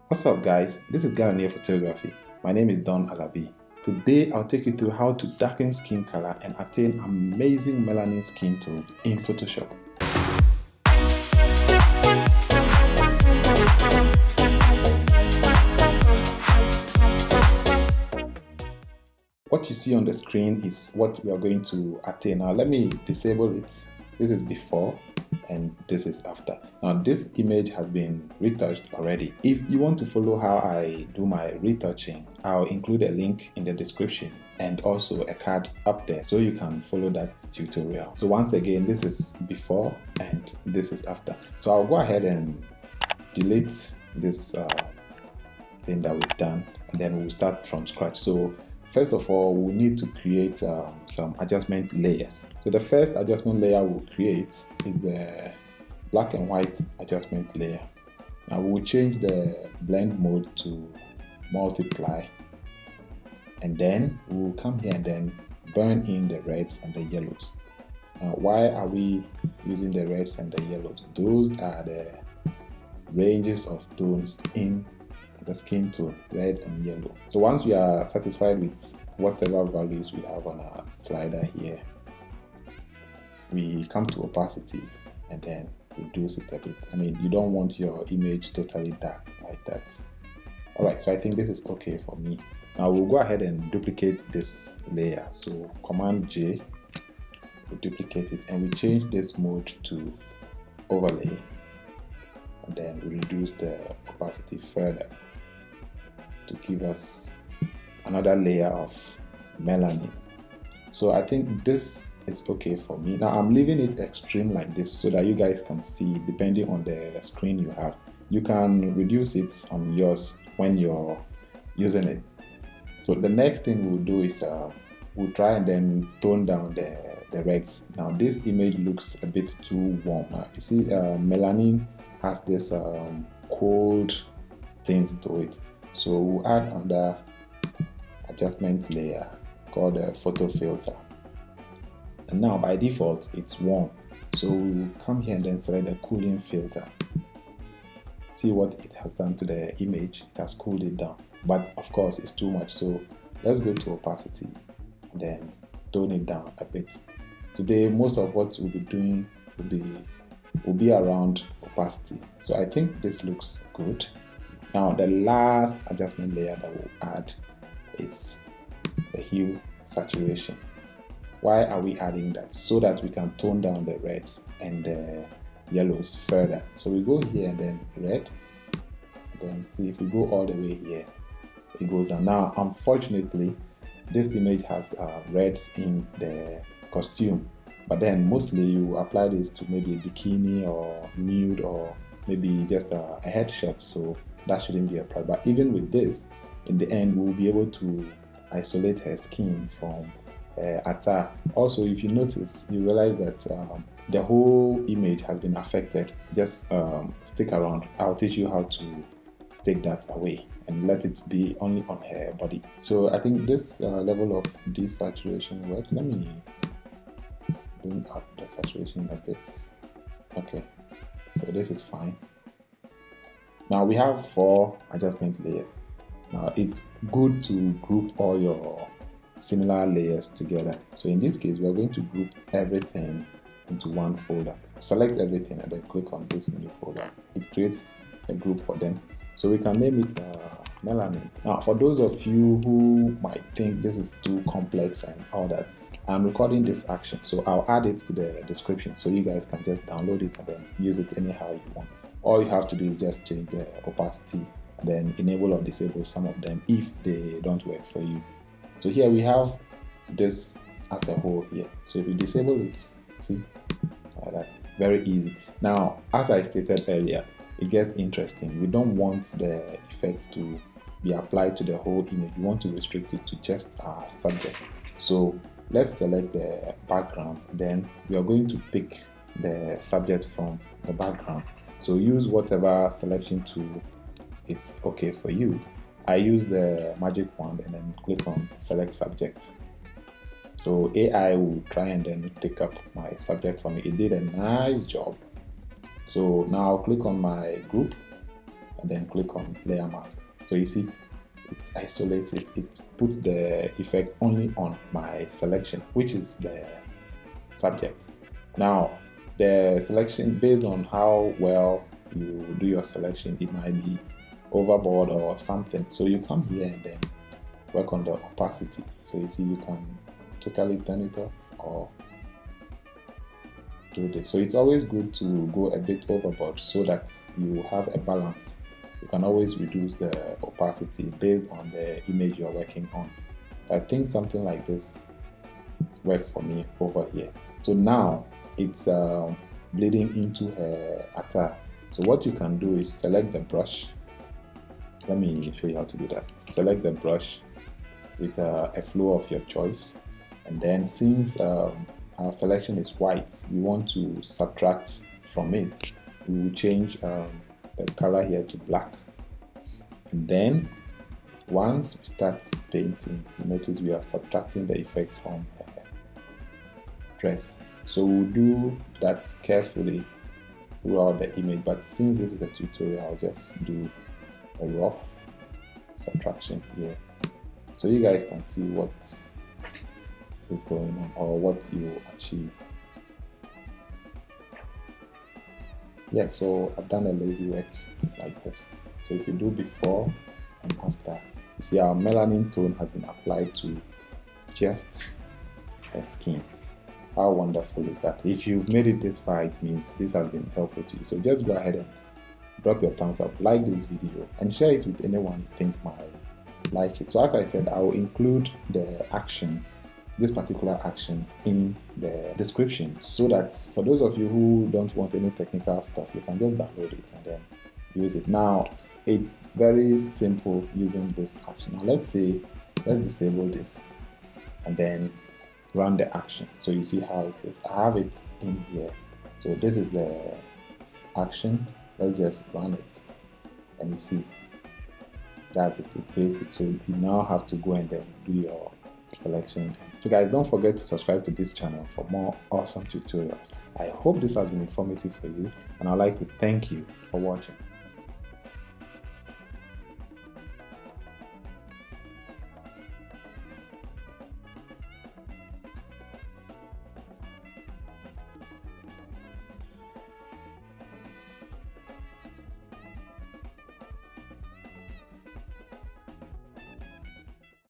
What's up guys, this is Ghanaian photography. My name is Don Alabi. Today I'll take you through how to darken skin color and attain amazing melanin skin tone in Photoshop. What you see on the screen is what we are going to attain. Now let me disable it. This is before and this is after. Now this image has been retouched already. If you want to follow how I do my retouching, I'll include a link in the description and also a card up there so you can follow that tutorial. So once again, this is before and this is after. So I'll go ahead and delete this thing that we've done, and then we'll start from scratch. So first of all, we'll need to create some adjustment layers. So the first adjustment layer we'll create is the black and white adjustment layer. Now we'll change the blend mode to multiply, and then we'll come here and then burn in the reds and the yellows. Now why are we using the reds and the yellows? Those are the ranges of tones in the skin tone, red and yellow. So once we are satisfied with whatever values we have on our slider here, we come to opacity and then reduce it a bit. I mean, you don't want your image totally dark like that. Alright, so I think this is okay for me. Now we'll go ahead and duplicate this layer. So Command J, we duplicate it and we change this mode to overlay, and then we reduce the opacity further to give us another layer of melanin. So I think this is okay for me. Now I'm leaving it extreme like this so that you guys can see depending on the screen you have. You can reduce it on yours when you're using it. So the next thing we'll do is we'll try and then tone down the reds. Now this image looks a bit too warm. Now you see melanin has this cold tint to it. So we'll add another adjustment layer called the photo filter. And now by default it's warm. So we'll come here and then select the cooling filter. See what it has done to the image. It has cooled it down. But of course it's too much. So let's go to opacity and then tone it down a bit. Today most of what we'll be doing will be around opacity. So I think this looks good. Now the last adjustment layer that we'll add is the hue saturation. Why are we adding that? So that we can tone down the reds and the yellows further. So we go here and then red, then see if we go all the way here, it goes down. Now unfortunately this image has reds in the costume, but then mostly you apply this to maybe a bikini or nude or maybe just a headshot, so that shouldn't be a problem. But even with this, in the end we'll be able to isolate her skin from attack. Also, if you notice, you realize that the whole image has been affected. Just stick around, I'll teach you how to take that away and let it be only on her body. So I think this level of desaturation works. Let me bring up the saturation a bit. Okay, so this is fine. Now we have 4 adjustment layers. Now it's good to group all your similar layers together. So in this case, we are going to group everything into one folder. Select everything and then click on this new folder. It creates a group for them. So we can name it melanin. Now for those of you who might think this is too complex and all that, I'm recording this action, so I'll add it to the description so you guys can just download it and then use it anyhow you want. All you have to do is just change the opacity and then enable or disable some of them if they don't work for you. So here we have this as a whole here. So if you disable it, see, like that, very easy. Now, as I stated earlier, it gets interesting. We don't want the effect to be applied to the whole image. We want to restrict it to just our subject. So let's select the background, then we are going to pick the subject from the background. So use whatever selection tool it's okay for you. I use the magic wand and then click on select subject. So AI will try and then pick up my subject for me. It did a nice job. So now I'll click on my group and then click on layer mask. So you see, it isolates it, it puts the effect only on my selection, which is the subject. Now, the selection, based on how well you do your selection, it might be overboard or something. So you come here and then work on the opacity. So you see, you can totally turn it off or do this. So it's always good to go a bit overboard so that you have a balance. You can always reduce the opacity based on the image you're working on. I think something like this works for me over here. So now it's bleeding into her attire. So what you can do is select the brush. Let me show you how to do that. Select the brush with a flow of your choice, and then since our selection is white, we want to subtract from it. We will change the color here to black, and then once we start painting, you notice we are subtracting the effect from her dress. So we'll do that carefully throughout the image, but since this is a tutorial, I'll just do a rough subtraction here so you guys can see what is going on or what you achieve. Yeah, so I've done a lazy work like this. So if you do before and after, you see our melanin tone has been applied to just her skin. How wonderful is that? If you've made it this far, it means this has been helpful to you. So just go ahead and drop your thumbs up, like this video, and share it with anyone you think might like it. So as I said, I will include the action, this particular action, in the description, so that for those of you who don't want any technical stuff, you can just download it and then use it. Now, it's very simple using this action. Now let's disable this and then run the action. So you see how it is. I have it in here. So this is the action. Let's just run it, and you see that's it. It creates it. So you now have to go and then do your selection. So guys, don't forget to subscribe to this channel for more awesome tutorials. I hope this has been informative for you, and I'd like to thank you for watching.